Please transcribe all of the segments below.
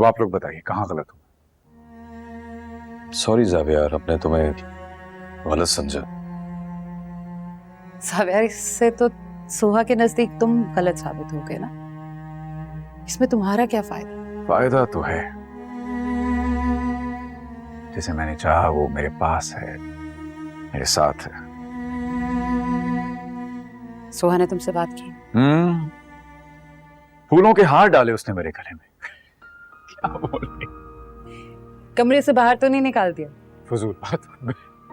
अब आप लोग बताइए कहाँ गलत हूँ। सॉरी जावियर, हमने तुम्हें गलत समझा। जावियर, इससे तो सोहा के नजदीक तुम गलत साबित हो गए ना। इसमें तुम्हारा क्या फायदा? फायदा तो है, जिसे मैंने चाहा वो मेरे पास है, मेरे साथ है। सोहा ने तुमसे बात की? फूलों के हार डाले उसने मेरे गले में। क्या बोल रही? कमरे से बाहर तो नहीं निकाल दिया? फजूल बात।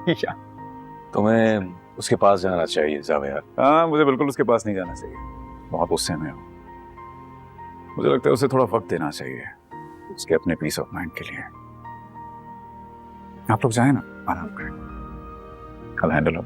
क्या? तुम्हें उसके पास जाना चाहिए जावियर। हाँ, मुझे बिल्कुल उसके पास नहीं जाना चाहिए। बहुत गुस्से में हूँ। मुझे लगता है उसे थोड़ा वक्त देना चाहिए, उसके अपने पीस ऑफ माइंड के लिए। आप लोग जाए ना, आराम करें, कल हैंडल हो।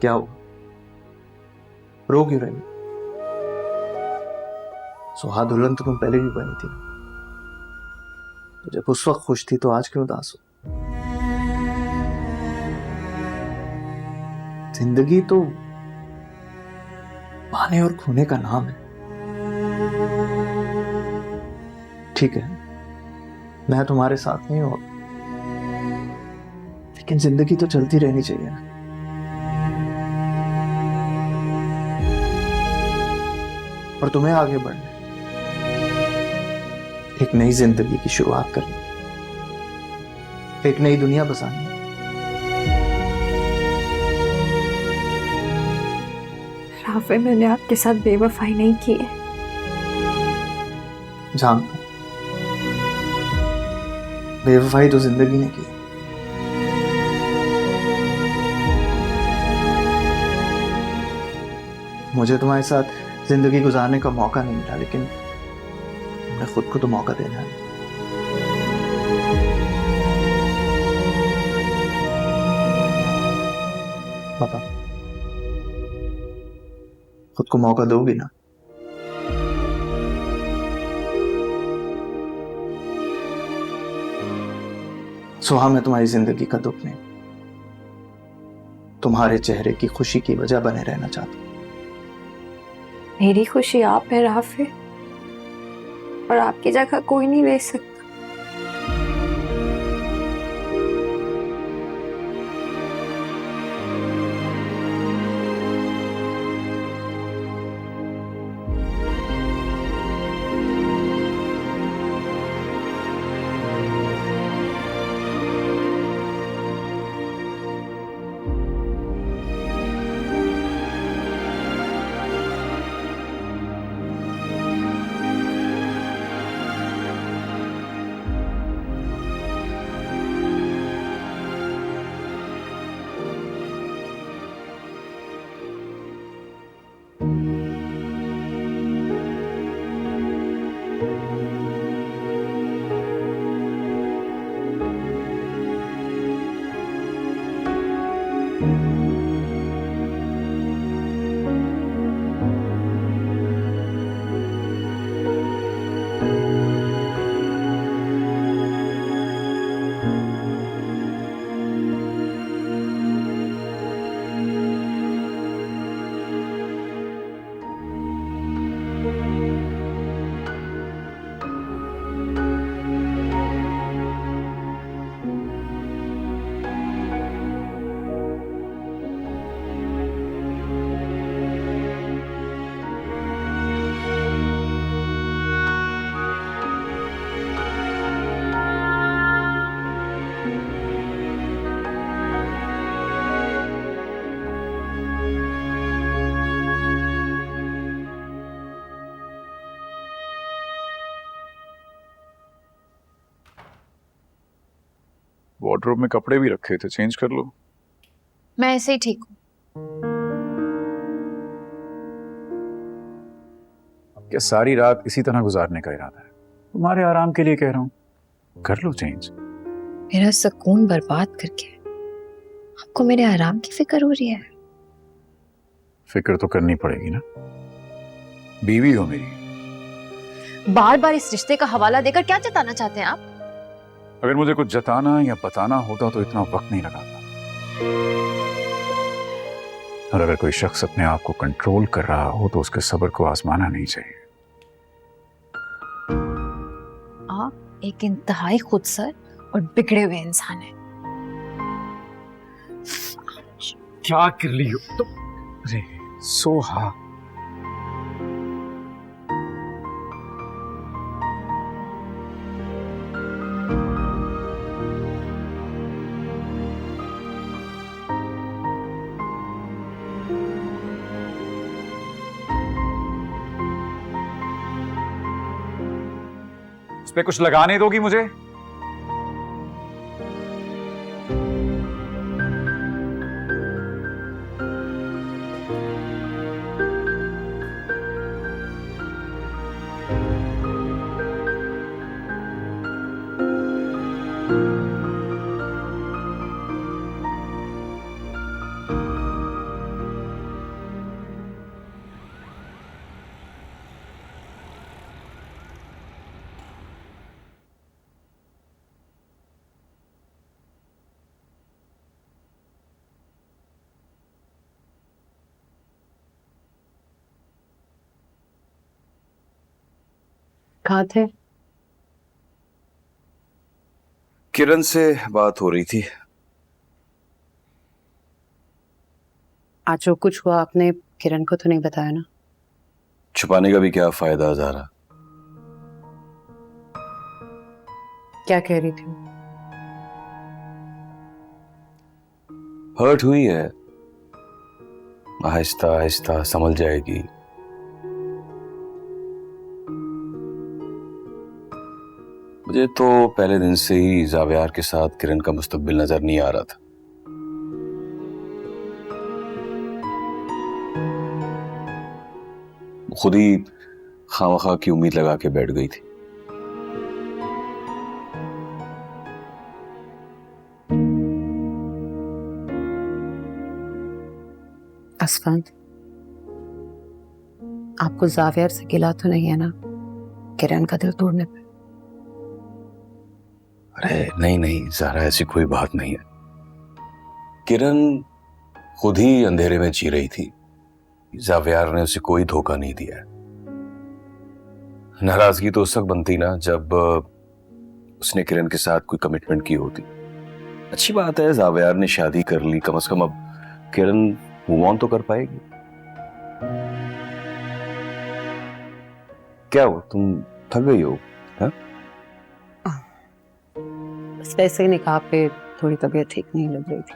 क्या हुआ? रो क्यों रही? सुहाग दुल्हन तो तुम पहले भी बनी थी ना, तो जब उस वक्त खुश थी तो आज क्यों उदास हो? जिंदगी तो पाने और खोने का नाम है। ठीक है, मैं तुम्हारे साथ नहीं हूं, लेकिन जिंदगी तो चलती रहनी चाहिए ना। और तुम्हें आगे बढ़ना है, एक नई जिंदगी की शुरुआत करनी, एक नई दुनिया बसानी। राफे, मैंने आपके साथ बेवफाई नहीं की है। जानता हूं, बेवफाई तो जिंदगी ने की। मुझे तुम्हारे साथ जिंदगी गुजारने का मौका नहीं मिला, लेकिन तुमने खुद को तो मौका देना है। बताओ, खुद को मौका दोगी ना? सुहा, मैं तुम्हारी जिंदगी का दुख नहीं, तुम्हारे चेहरे की खुशी की वजह बने रहना चाहता हूं। मेरी खुशी आप है राफे, और आपकी जगह कोई नहीं ले सकता। वार्डरोब में कपड़े भी रखे थे, चेंज कर लो। मैं ऐसे ही ठीक हूँ। क्या सारी रात इसी तरह गुजारने का इरादा है? तुम्हारे आराम के लिए कह रहा हूँ, कर लो चेंज। मेरा सुकून बर्बाद करके आपको मेरे आराम की फिक्र हो रही है? फिक्र तो करनी पड़ेगी ना, बीवी हो मेरी। बार बार इस रिश्ते का हवाला देकर क्या जताना चाहते हैं आप? अगर मुझे कुछ जताना या बताना होता तो इतना वक्त नहीं लगाता। और अगर कोई शख्स अपने आप को कंट्रोल कर रहा हो तो उसके सब्र को आजमाना नहीं चाहिए। आप एक इंतहाई खुदसर और बिगड़े हुए इंसान हैं। क्या कर ली हो तुम? अरे सोहा, इस पे कुछ लगाने दोगी मुझे? कहाँ थे? किरण से बात हो रही थी। आज जो कुछ हुआ आपने किरण को तो नहीं बताया ना? छुपाने का भी क्या फायदा ज़ारा? क्या कह रही थी वो? हर्ट हुई है, आहिस्ता आहिस्ता संभल जाएगी। मुझे तो पहले दिन से ही जावियार के साथ किरण का मुस्तकबिल नजर नहीं आ रहा था। खुद ही खामखा की उम्मीद लगा के बैठ गई थी। असफान, आपको जावियर से गिला तो नहीं है ना किरण का दिल तोड़ने पे? अरे नहीं नहीं ज़ारा, ऐसी कोई बात नहीं है। किरण खुद ही अंधेरे में जी रही थी। जावियार ने उसे कोई धोखा नहीं दिया है। नाराजगी तो उस वक्त बनती ना जब उसने किरण के साथ कोई कमिटमेंट की होती। अच्छी बात है, जावियार ने शादी कर ली, कम से कम अब किरण मूव ऑन तो कर पाएगी। क्या हो, तुम थक गई हो? हाँ? बस वैसे ही निकाह पे थोड़ी तबीयत ठीक नहीं लग रही थी।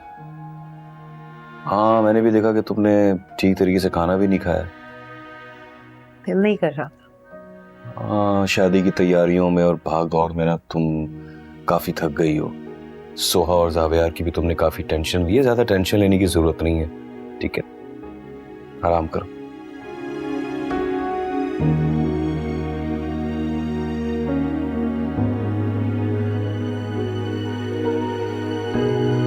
हाँ, मैंने भी देखा कि तुमने ठीक तरीके से खाना भी नहीं खाया। दिल नहीं कर रहा था। हाँ, शादी की तैयारियों में और भाग दौड़ में ना तुम काफी थक गई हो। सोहा और जावियार की भी तुमने काफी टेंशन ली है। ज्यादा टेंशन लेने की जरूरत नहीं है, ठीक है? आराम करो।